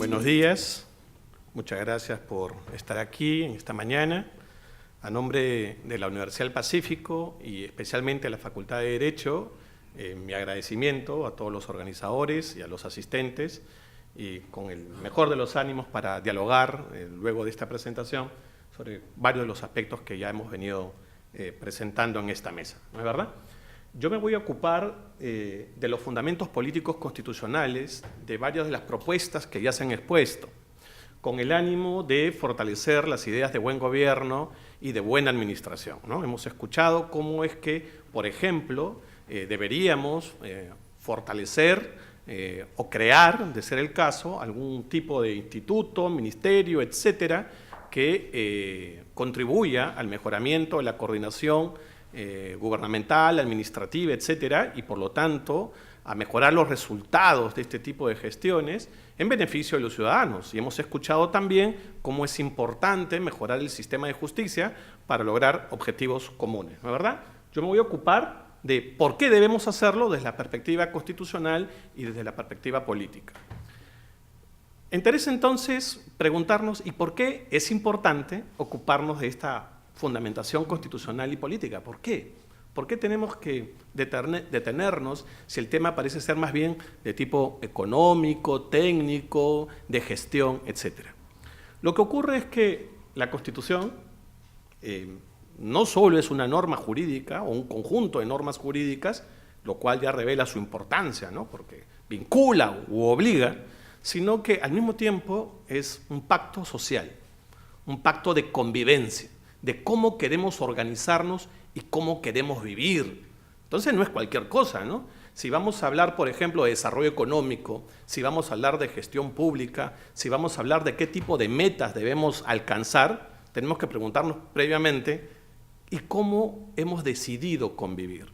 Buenos días, muchas gracias por estar aquí en esta mañana. A nombre de la Universidad del Pacífico y especialmente a la Facultad de Derecho, mi agradecimiento a todos los organizadores y a los asistentes y con el mejor de los ánimos para dialogar luego de esta presentación sobre varios de los aspectos que ya hemos venido presentando en esta mesa, ¿no es verdad? Yo me voy a ocupar de los fundamentos políticos constitucionales de varias de las propuestas que ya se han expuesto, con el ánimo de fortalecer las ideas de buen gobierno y de buena administración, ¿no? Hemos escuchado cómo es que, por ejemplo, deberíamos fortalecer o crear, de ser el caso, algún tipo de instituto, ministerio, etcétera, que contribuya al mejoramiento de la coordinación gubernamental, administrativa, etcétera, y por lo tanto a mejorar los resultados de este tipo de gestiones en beneficio de los ciudadanos. Y hemos escuchado también cómo es importante mejorar el sistema de justicia para lograr objetivos comunes, ¿no es verdad? Yo me voy a ocupar de por qué debemos hacerlo desde la perspectiva constitucional y desde la perspectiva política. Interesa entonces preguntarnos ¿y por qué es importante ocuparnos de esta fundamentación constitucional y política? ¿Por qué? ¿Por qué tenemos que detenernos si el tema parece ser más bien de tipo económico, técnico, de gestión, etcétera? Lo que ocurre es que la Constitución no solo es una norma jurídica o un conjunto de normas jurídicas, lo cual ya revela su importancia, ¿no? Porque vincula u obliga, sino que al mismo tiempo es un pacto social, un pacto de convivencia, de cómo queremos organizarnos y cómo queremos vivir. Entonces no es cualquier cosa, ¿no? Si vamos a hablar, por ejemplo, de desarrollo económico, si vamos a hablar de gestión pública, si vamos a hablar de qué tipo de metas debemos alcanzar, tenemos que preguntarnos previamente ¿y cómo hemos decidido convivir?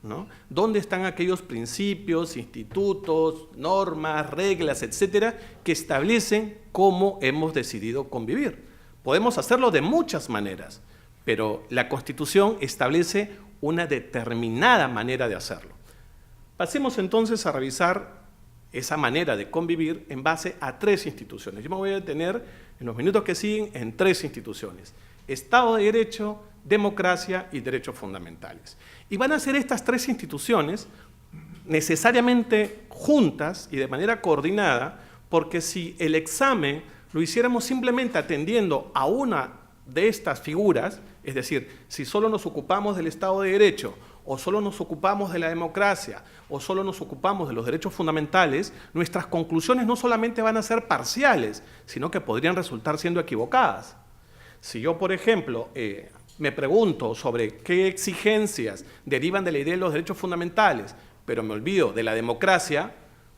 ¿No? ¿Dónde están aquellos principios, institutos, normas, reglas, etcétera, que establecen cómo hemos decidido convivir? Podemos hacerlo de muchas maneras, pero la Constitución establece una determinada manera de hacerlo. Pasemos entonces a revisar esa manera de convivir en base a tres instituciones. Yo me voy a detener en los minutos que siguen en tres instituciones: Estado de Derecho, democracia y derechos fundamentales. Y van a ser estas tres instituciones necesariamente juntas y de manera coordinada, porque si el examen lo hiciéramos simplemente atendiendo a una de estas figuras, es decir, si solo nos ocupamos del Estado de Derecho, o solo nos ocupamos de la democracia, o solo nos ocupamos de los derechos fundamentales, nuestras conclusiones no solamente van a ser parciales, sino que podrían resultar siendo equivocadas. Si yo, por ejemplo, me pregunto sobre qué exigencias derivan de la idea de los derechos fundamentales, pero me olvido de la democracia,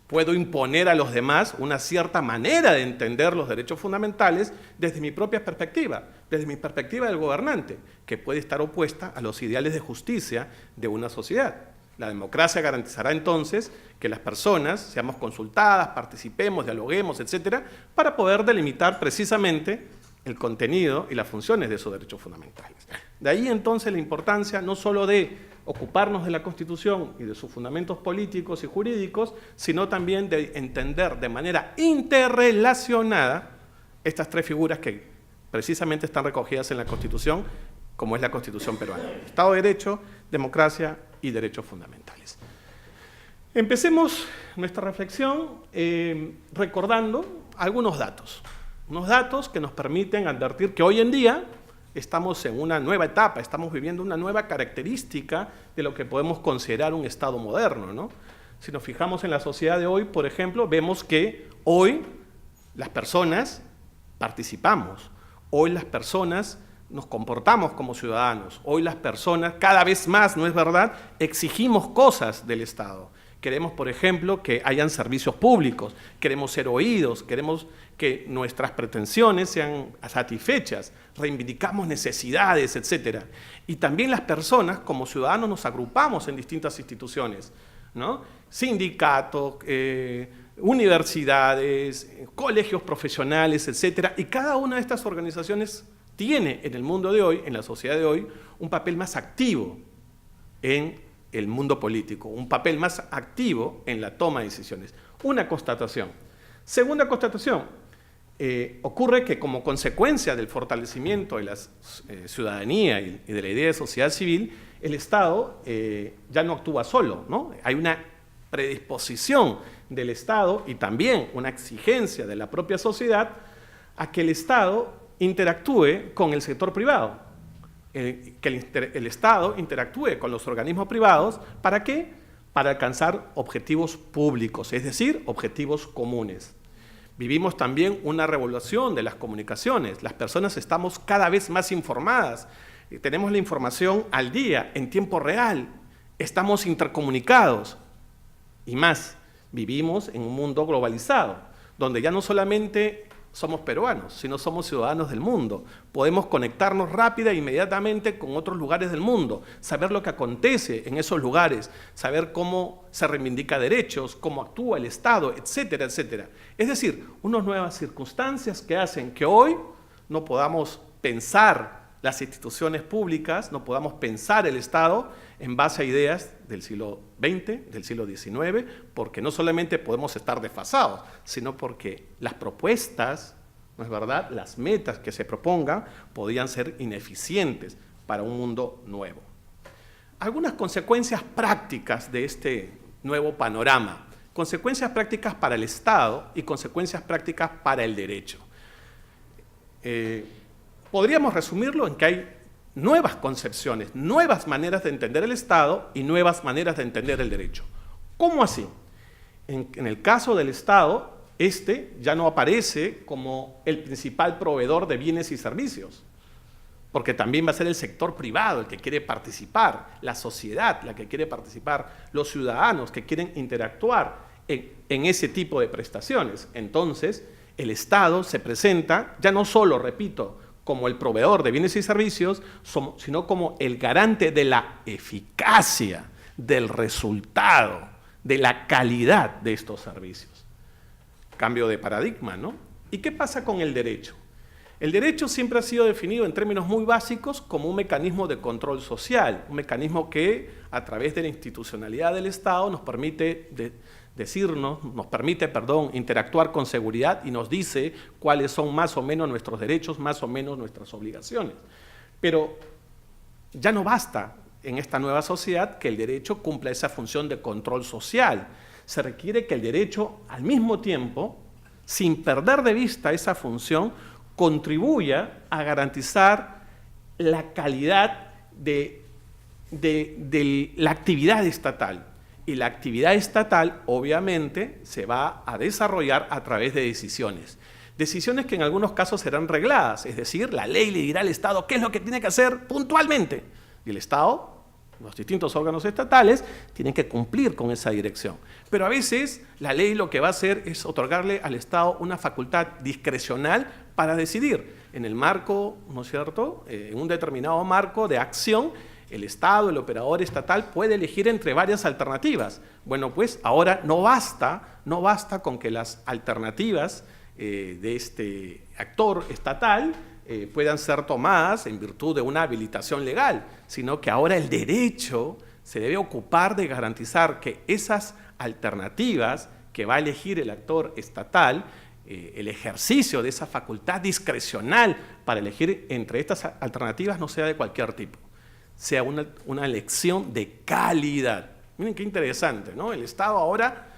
puedo imponer a los demás una cierta manera de entender los derechos fundamentales desde mi propia perspectiva, desde mi perspectiva del gobernante, que puede estar opuesta a los ideales de justicia de una sociedad. La democracia garantizará entonces que las personas seamos consultadas, participemos, dialoguemos, etcétera, para poder delimitar precisamente el contenido y las funciones de esos derechos fundamentales. De ahí entonces la importancia no solo de ocuparnos de la Constitución y de sus fundamentos políticos y jurídicos, sino también de entender de manera interrelacionada estas tres figuras que precisamente están recogidas en la Constitución, como es la Constitución peruana: Estado de Derecho, democracia y derechos fundamentales. Empecemos nuestra reflexión recordando algunos datos. Unos datos que nos permiten advertir que hoy en día estamos en una nueva etapa, estamos viviendo una nueva característica de lo que podemos considerar un Estado moderno, ¿no? Si nos fijamos en la sociedad de hoy, por ejemplo, vemos que hoy las personas participamos, hoy las personas nos comportamos como ciudadanos, hoy las personas cada vez más, ¿no es verdad?, exigimos cosas del Estado. Queremos, por ejemplo, que hayan servicios públicos, queremos ser oídos, queremos que nuestras pretensiones sean satisfechas, reivindicamos necesidades, etc. Y también las personas, como ciudadanos, nos agrupamos en distintas instituciones, ¿no? Sindicatos, universidades, colegios profesionales, etc. Y cada una de estas organizaciones tiene en el mundo de hoy, en la sociedad de hoy, un papel más activo en el mundo político, un papel más activo en la toma de decisiones. Una constatación: Segunda constatación, ocurre que como consecuencia del fortalecimiento de la ciudadanía y de la idea de sociedad civil, el Estado ya no actúa solo, ¿no? Hay una predisposición del Estado y también una exigencia de la propia sociedad a que el Estado interactúe con el sector privado, que el Estado interactúe con los organismos privados. ¿Para qué? Para alcanzar objetivos públicos, es decir, objetivos comunes. Vivimos también una revolución de las comunicaciones. Las personas estamos cada vez más informadas. Tenemos la información al día, en tiempo real. Estamos intercomunicados. Y más, vivimos en un mundo globalizado, donde ya no solamente somos peruanos, sino somos ciudadanos del mundo. Podemos conectarnos rápida e inmediatamente con otros lugares del mundo, saber lo que acontece en esos lugares, saber cómo se reivindica derechos, cómo actúa el Estado, etcétera, etcétera. Es decir, unas nuevas circunstancias que hacen que hoy no podamos pensar las instituciones públicas, no podamos pensar el Estado en base a ideas del siglo XX, del siglo XIX, porque no solamente podemos estar desfasados, sino porque las propuestas, ¿no es verdad?, las metas que se propongan podían ser ineficientes para un mundo nuevo. Algunas consecuencias prácticas de este nuevo panorama, consecuencias prácticas para el Estado y consecuencias prácticas para el derecho. Podríamos resumirlo en que hay nuevas concepciones, nuevas maneras de entender el Estado y nuevas maneras de entender el derecho. ¿Cómo así? En el caso del Estado, este ya no aparece como el principal proveedor de bienes y servicios, porque también va a ser el sector privado el que quiere participar, la sociedad la que quiere participar, los ciudadanos que quieren interactuar en ese tipo de prestaciones. Entonces, el Estado se presenta ya no solo, repito, como el proveedor de bienes y servicios, sino como el garante de la eficacia, del resultado, de la calidad de estos servicios. Cambio de paradigma, ¿no? ¿Y qué pasa con el derecho? El derecho siempre ha sido definido en términos muy básicos como un mecanismo de control social, un mecanismo que a través de la institucionalidad del Estado nos permite interactuar con seguridad y nos dice cuáles son más o menos nuestros derechos, más o menos nuestras obligaciones. Pero ya no basta en esta nueva sociedad que el derecho cumpla esa función de control social. Se requiere que el derecho, al mismo tiempo, sin perder de vista esa función, contribuya a garantizar la calidad de la actividad estatal. Y la actividad estatal, obviamente, se va a desarrollar a través de decisiones. Decisiones que en algunos casos serán regladas, es decir, la ley le dirá al Estado qué es lo que tiene que hacer puntualmente. Y el Estado, los distintos órganos estatales, tienen que cumplir con esa dirección. Pero a veces la ley lo que va a hacer es otorgarle al Estado una facultad discrecional para decidir en el marco, ¿no es cierto?, en un determinado marco de acción. El Estado, el operador estatal, puede elegir entre varias alternativas. Bueno, pues ahora no basta con que las alternativas de este actor estatal puedan ser tomadas en virtud de una habilitación legal, sino que ahora el derecho se debe ocupar de garantizar que esas alternativas que va a elegir el actor estatal, el ejercicio de esa facultad discrecional para elegir entre estas alternativas no sea de cualquier tipo, sea una elección de calidad. Miren qué interesante, ¿no? El Estado ahora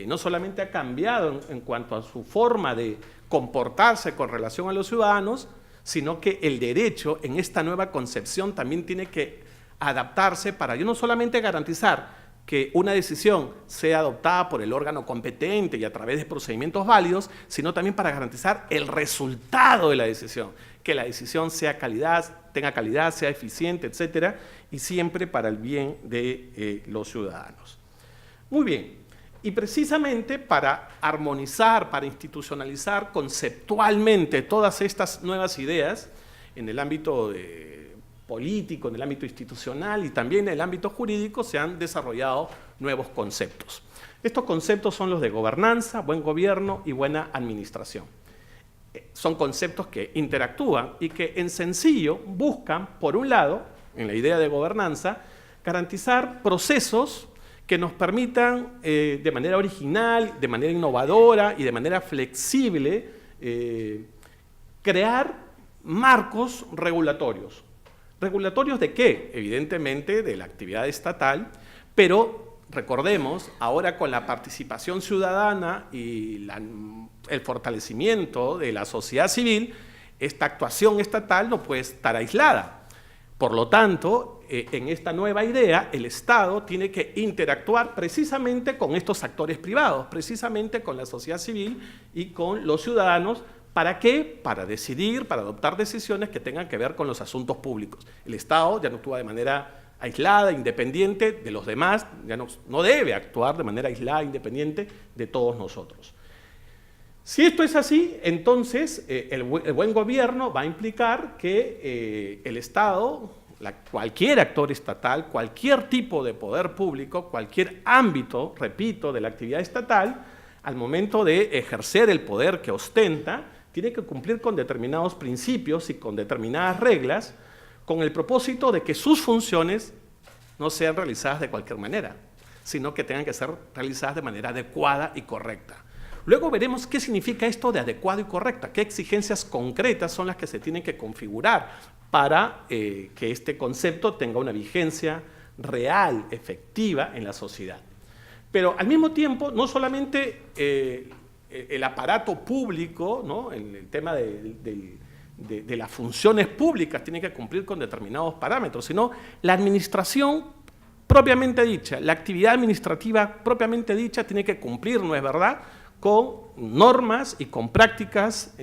no solamente ha cambiado en cuanto a su forma de comportarse con relación a los ciudadanos, sino que el derecho en esta nueva concepción también tiene que adaptarse para no solamente garantizar que una decisión sea adoptada por el órgano competente y a través de procedimientos válidos, sino también para garantizar el resultado de la decisión, que la decisión tenga calidad, sea eficiente, etcétera, y siempre para el bien de los ciudadanos. Muy bien, y precisamente para armonizar, para institucionalizar conceptualmente todas estas nuevas ideas en el ámbito político, en el ámbito institucional y también en el ámbito jurídico, se han desarrollado nuevos conceptos. Estos conceptos son los de gobernanza, buen gobierno y buena administración. Son conceptos que interactúan y que en sencillo buscan, por un lado, en la idea de gobernanza, garantizar procesos que nos permitan de manera original, de manera innovadora y de manera flexible crear marcos regulatorios. ¿Regulatorios de qué? Evidentemente de la actividad estatal, pero recordemos, ahora con la participación ciudadana y el fortalecimiento de la sociedad civil, esta actuación estatal no puede estar aislada. Por lo tanto, en esta nueva idea, el Estado tiene que interactuar precisamente con estos actores privados, precisamente con la sociedad civil y con los ciudadanos. ¿Para qué? Para decidir, para adoptar decisiones que tengan que ver con los asuntos públicos. El Estado ya no actúa de manera aislada, independiente de los demás, ya no debe actuar de manera aislada, independiente de todos nosotros. Si esto es así, entonces el buen gobierno va a implicar que el Estado, cualquier actor estatal, cualquier tipo de poder público, cualquier ámbito, repito, de la actividad estatal, al momento de ejercer el poder que ostenta, tiene que cumplir con determinados principios y con determinadas reglas, con el propósito de que sus funciones no sean realizadas de cualquier manera, sino que tengan que ser realizadas de manera adecuada y correcta. Luego veremos qué significa esto de adecuado y correcta, qué exigencias concretas son las que se tienen que configurar para que este concepto tenga una vigencia real, efectiva en la sociedad. Pero al mismo tiempo, no solamente el aparato público, ¿no? El tema de las funciones públicas tiene que cumplir con determinados parámetros, sino la administración propiamente dicha, la actividad administrativa propiamente dicha tiene que cumplir, ¿no es verdad?, con normas y con prácticas,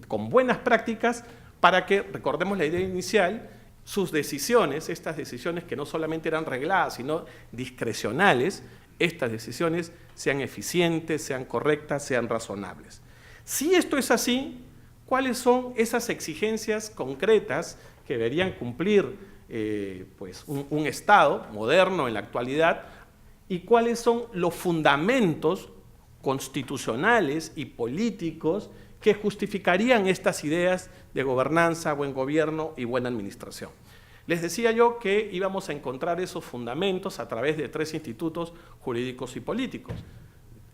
con buenas prácticas, para que, recordemos la idea inicial, sus decisiones, estas decisiones que no solamente eran regladas, sino discrecionales, estas decisiones sean eficientes, sean correctas, sean razonables. Si esto es así, ¿cuáles son esas exigencias concretas que deberían cumplir pues un Estado moderno en la actualidad y cuáles son los fundamentos constitucionales y políticos que justificarían estas ideas de gobernanza, buen gobierno y buena administración? Les decía yo que íbamos a encontrar esos fundamentos a través de 3 institutos jurídicos y políticos: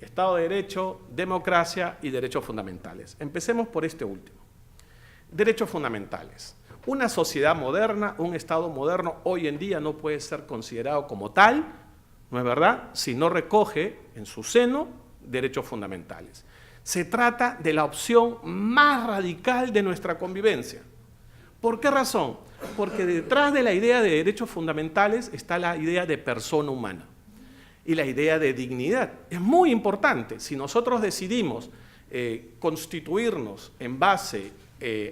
Estado de Derecho, democracia y derechos fundamentales. Empecemos por este último. Derechos fundamentales. Una sociedad moderna, un Estado moderno, hoy en día no puede ser considerado como tal, ¿no es verdad?, si no recoge en su seno derechos fundamentales. Se trata de la opción más radical de nuestra convivencia. ¿Por qué razón? Porque detrás de la idea de derechos fundamentales está la idea de persona humana y la idea de dignidad. Es muy importante. Si nosotros decidimos constituirnos en base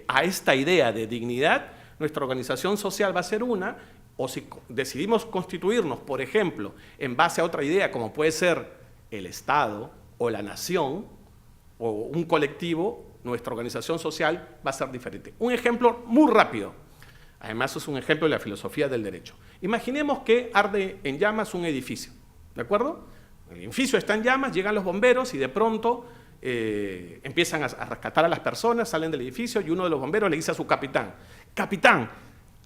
a esta idea de dignidad, nuestra organización social va a ser una, o si decidimos constituirnos, por ejemplo, en base a otra idea, como puede ser el Estado o la nación o un colectivo, nuestra organización social va a ser diferente. Un ejemplo muy rápido, además es un ejemplo de la filosofía del derecho. Imaginemos que arde en llamas un edificio, ¿de acuerdo? El edificio está en llamas, llegan los bomberos y de pronto empiezan a rescatar a las personas, salen del edificio y uno de los bomberos le dice a su capitán: capitán,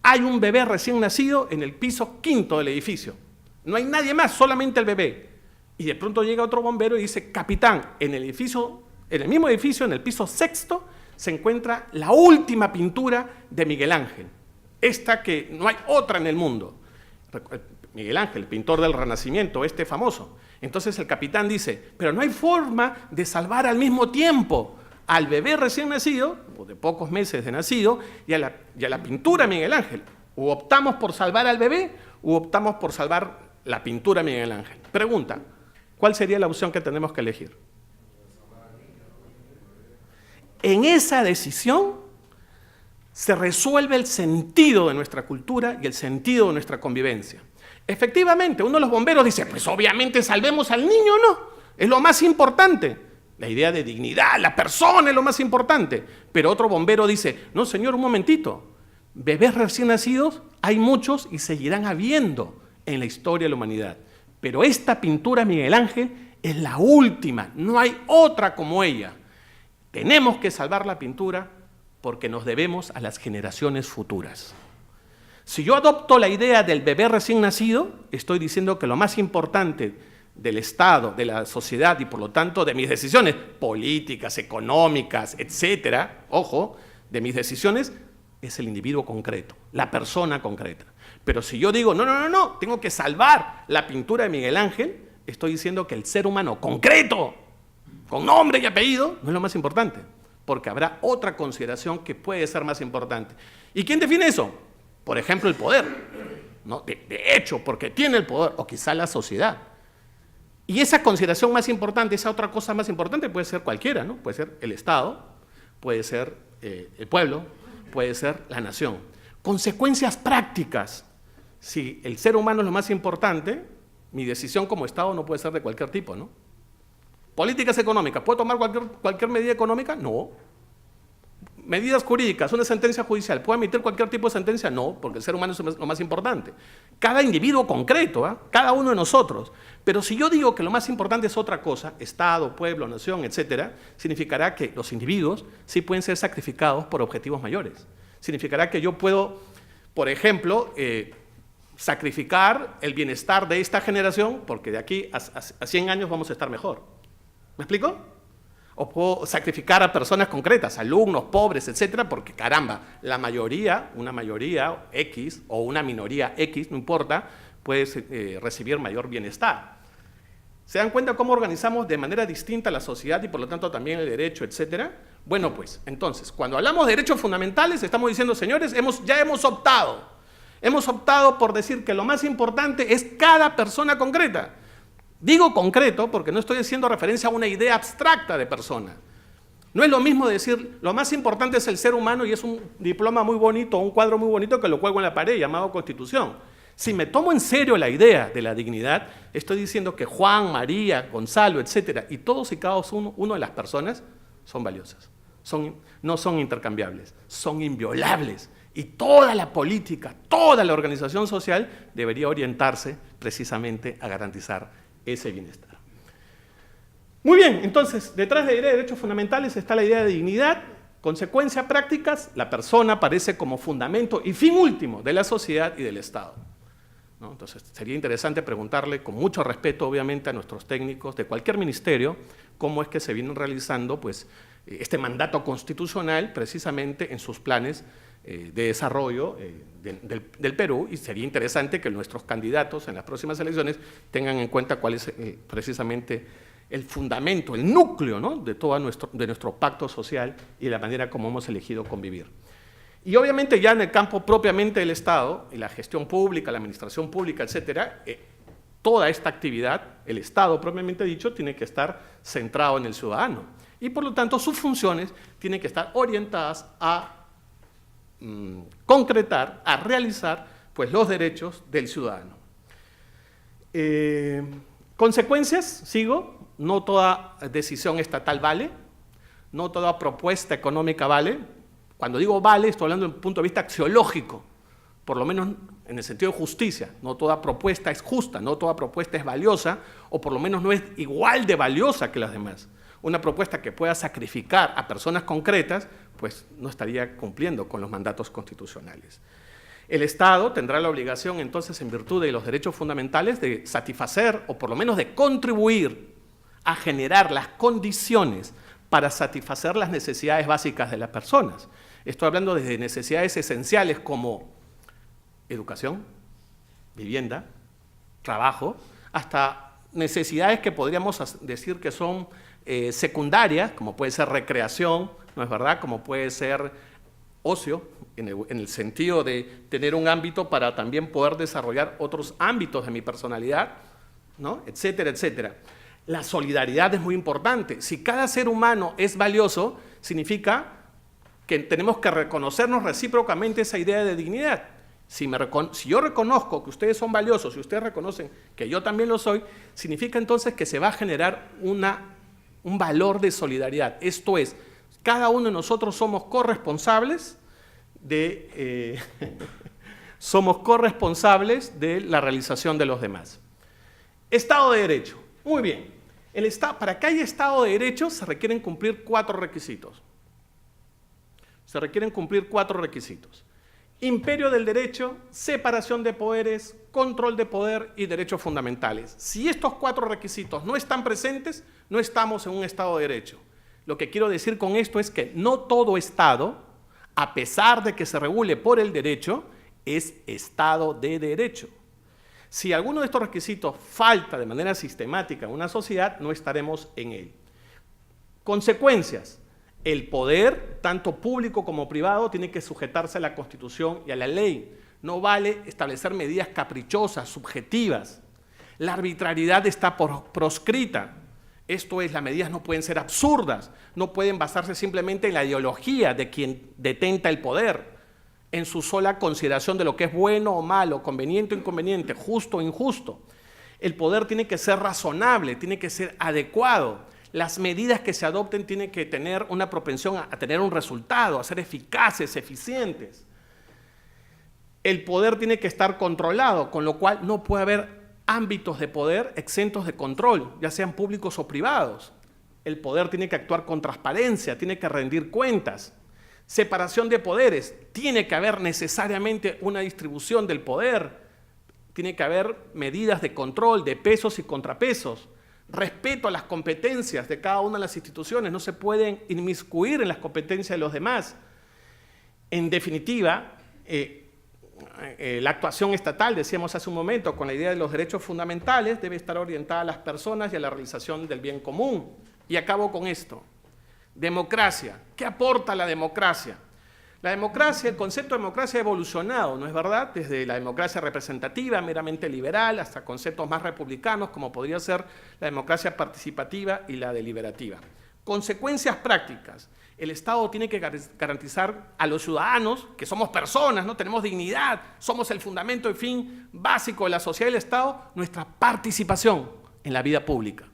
hay un bebé recién nacido en el piso 5º del edificio, no hay nadie más, solamente el bebé. Y de pronto llega otro bombero y dice: capitán, en el mismo edificio, en el piso 6º, se encuentra la última pintura de Miguel Ángel, esta que no hay otra en el mundo. Miguel Ángel, pintor del Renacimiento, famoso. Entonces el capitán dice: pero no hay forma de salvar al mismo tiempo al bebé recién nacido, o de pocos meses de nacido, y a la pintura de Miguel Ángel. O optamos por salvar al bebé, o optamos por salvar la pintura de Miguel Ángel. Pregunta: ¿cuál sería la opción que tenemos que elegir? En esa decisión se resuelve el sentido de nuestra cultura y el sentido de nuestra convivencia. Efectivamente, uno de los bomberos dice: pues obviamente salvemos al niño, ¿no? Es lo más importante. La idea de dignidad, la persona es lo más importante. Pero otro bombero dice: no, señor, un momentito. Bebés recién nacidos hay muchos y seguirán habiendo en la historia de la humanidad. Pero esta pintura Miguel Ángel es la última, no hay otra como ella. Tenemos que salvar la pintura porque nos debemos a las generaciones futuras. Si yo adopto la idea del bebé recién nacido, estoy diciendo que lo más importante del Estado, de la sociedad y por lo tanto de mis decisiones políticas, económicas, etcétera, ojo, de mis decisiones, es el individuo concreto, la persona concreta. Pero si yo digo, no, tengo que salvar la pintura de Miguel Ángel, estoy diciendo que el ser humano concreto, con nombre y apellido, no es lo más importante, porque habrá otra consideración que puede ser más importante. ¿Y quién define eso? Por ejemplo, el poder, ¿no? De hecho, porque tiene el poder, o quizá la sociedad. Y esa consideración más importante, esa otra cosa más importante puede ser cualquiera, ¿no? Puede ser el Estado, puede ser el pueblo, puede ser la nación. Consecuencias prácticas. Si el ser humano es lo más importante, mi decisión como Estado no puede ser de cualquier tipo, ¿no? Políticas económicas, ¿puedo tomar cualquier medida económica? No. Medidas jurídicas, una sentencia judicial, ¿puedo emitir cualquier tipo de sentencia? No, porque el ser humano es lo más importante. Cada individuo concreto, ¿eh? Cada uno de nosotros. Pero si yo digo que lo más importante es otra cosa, Estado, pueblo, nación, etcétera, significará que los individuos sí pueden ser sacrificados por objetivos mayores. Significará que yo puedo, por ejemplo, sacrificar el bienestar de esta generación porque de aquí a 100 años vamos a estar mejor. ¿Me explico? O puedo sacrificar a personas concretas, alumnos, pobres, etcétera, porque caramba, la mayoría, una mayoría X o una minoría X, no importa, puede recibir mayor bienestar. ¿Se dan cuenta cómo organizamos de manera distinta la sociedad y por lo tanto también el derecho, etcétera? Bueno, pues, entonces, cuando hablamos de derechos fundamentales, estamos diciendo, señores, ya hemos optado. Hemos optado por decir que lo más importante es cada persona concreta. Digo concreto porque no estoy haciendo referencia a una idea abstracta de persona. No es lo mismo decir, lo más importante es el ser humano y es un diploma muy bonito, un cuadro muy bonito que lo cuelgo en la pared llamado Constitución. Si me tomo en serio la idea de la dignidad, estoy diciendo que Juan, María, Gonzalo, etcétera, y todos y cada uno de las personas son valiosas. No son intercambiables, son inviolables. Y toda la política, toda la organización social debería orientarse precisamente a garantizar ese bienestar. Muy bien, entonces, detrás de la idea de derechos fundamentales está la idea de dignidad. Consecuencias prácticas, la persona aparece como fundamento y fin último de la sociedad y del Estado, ¿no? Entonces, sería interesante preguntarle con mucho respeto, obviamente, a nuestros técnicos de cualquier ministerio, cómo es que se vienen realizando pues, este mandato constitucional precisamente en sus planes de desarrollo del Perú, y sería interesante que nuestros candidatos en las próximas elecciones tengan en cuenta cuál es precisamente el fundamento, el núcleo, ¿no? de todo nuestro pacto social y la manera como hemos elegido convivir. Y obviamente ya en el campo propiamente del Estado, y la gestión pública, la administración pública, etcétera, toda esta actividad, el Estado propiamente dicho, tiene que estar centrado en el ciudadano. Y por lo tanto sus funciones tienen que estar orientadas a concretar, a realizar pues, los derechos del ciudadano. Consecuencias, sigo, no toda decisión estatal vale, no toda propuesta económica vale. Cuando digo vale, estoy hablando desde un punto de vista axiológico, por lo menos en el sentido de justicia. No toda propuesta es justa, no toda propuesta es valiosa, o por lo menos no es igual de valiosa que las demás. Una propuesta que pueda sacrificar a personas concretas, pues no estaría cumpliendo con los mandatos constitucionales. El Estado tendrá la obligación, entonces, en virtud de los derechos fundamentales, de satisfacer, o por lo menos de contribuir a generar las condiciones para satisfacer las necesidades básicas de las personas. Estoy hablando desde necesidades esenciales como educación, vivienda, trabajo, hasta necesidades que podríamos decir que son secundarias, como puede ser recreación, ¿no es verdad?, como puede ser ocio, en el sentido de tener un ámbito para también poder desarrollar otros ámbitos de mi personalidad, ¿no?, etcétera, etcétera. La solidaridad es muy importante. Si cada ser humano es valioso, significa que tenemos que reconocernos recíprocamente esa idea de dignidad. Si yo reconozco que ustedes son valiosos y ustedes reconocen que yo también lo soy, significa entonces que se va a generar un valor de solidaridad. Esto es, cada uno de nosotros somos corresponsables de la realización de los demás. Estado de Derecho. Muy bien. Para que haya Estado de Derecho se requieren cumplir 4 requisitos. Se requieren cumplir 4 requisitos. imperio del derecho, separación de poderes, control de poder y derechos fundamentales. Si estos 4 requisitos no están presentes, no estamos en un Estado de Derecho. Lo que quiero decir con esto es que no todo Estado, a pesar de que se regule por el derecho, es Estado de Derecho. Si alguno de estos requisitos falta de manera sistemática en una sociedad, no estaremos en él. Consecuencias. El poder, tanto público como privado, tiene que sujetarse a la Constitución y a la ley. No vale establecer medidas caprichosas, subjetivas. La arbitrariedad está proscrita. Esto es, las medidas no pueden ser absurdas, no pueden basarse simplemente en la ideología de quien detenta el poder, en su sola consideración de lo que es bueno o malo, conveniente o inconveniente, justo o injusto. El poder tiene que ser razonable, tiene que ser adecuado. Las medidas que se adopten tienen que tener una propensión a tener un resultado, a ser eficaces, eficientes. El poder tiene que estar controlado, con lo cual no puede haber ámbitos de poder exentos de control, ya sean públicos o privados. El poder tiene que actuar con transparencia, tiene que rendir cuentas. Separación de poderes, tiene que haber necesariamente una distribución del poder, tiene que haber medidas de control, de pesos y contrapesos. Respeto a las competencias de cada una de las instituciones, no se pueden inmiscuir en las competencias de los demás. En definitiva, la actuación estatal, decíamos hace un momento, con la idea de los derechos fundamentales, debe estar orientada a las personas y a la realización del bien común. Y acabo con esto. Democracia. ¿Qué aporta la democracia? La democracia, el concepto de democracia ha evolucionado, ¿no es verdad? Desde la democracia representativa, meramente liberal, hasta conceptos más republicanos, como podría ser la democracia participativa y la deliberativa. Consecuencias prácticas. El Estado tiene que garantizar a los ciudadanos, que somos personas, ¿no? Tenemos dignidad, somos el fundamento y fin básico de la sociedad y el Estado, nuestra participación en la vida pública.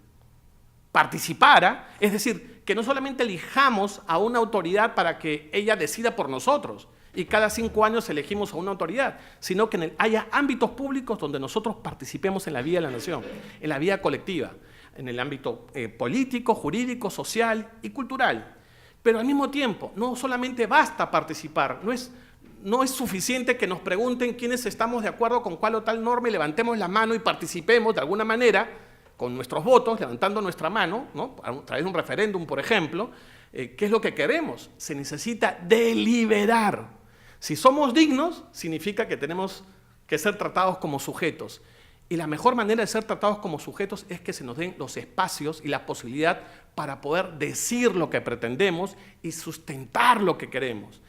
Participar, es decir, que no solamente elijamos a una autoridad para que ella decida por nosotros y cada 5 años elegimos a una autoridad, sino que haya ámbitos públicos donde nosotros participemos en la vida de la nación, en la vida colectiva, en el ámbito político, jurídico, social y cultural. Pero al mismo tiempo, no solamente basta participar, no es suficiente que nos pregunten quiénes estamos de acuerdo con cuál o tal norma y levantemos la mano y participemos de alguna manera con nuestros votos, levantando nuestra mano, ¿no? A través de un referéndum, por ejemplo. ¿Qué es lo que queremos? Se necesita deliberar. Si somos dignos, significa que tenemos que ser tratados como sujetos. Y la mejor manera de ser tratados como sujetos es que se nos den los espacios y la posibilidad para poder decir lo que pretendemos y sustentar lo que queremos.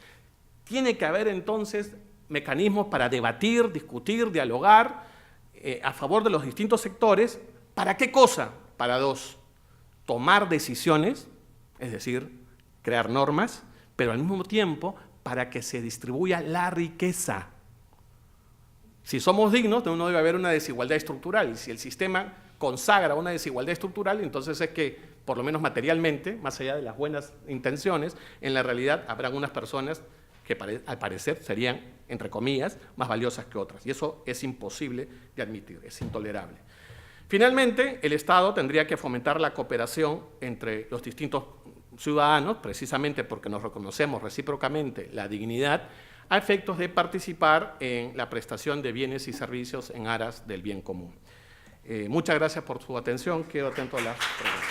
Tiene que haber entonces mecanismos para debatir, discutir, dialogar a favor de los distintos sectores. ¿Para qué cosa? Para 2, tomar decisiones, es decir, crear normas, pero al mismo tiempo para que se distribuya la riqueza. Si somos dignos, no debe haber una desigualdad estructural. Y si el sistema consagra una desigualdad estructural, entonces es que, por lo menos materialmente, más allá de las buenas intenciones, en la realidad habrá unas personas que al parecer serían, entre comillas, más valiosas que otras. Y eso es imposible de admitir, es intolerable. Finalmente, el Estado tendría que fomentar la cooperación entre los distintos ciudadanos, precisamente porque nos reconocemos recíprocamente la dignidad, a efectos de participar en la prestación de bienes y servicios en aras del bien común. Muchas gracias por su atención. Quedo atento a las preguntas.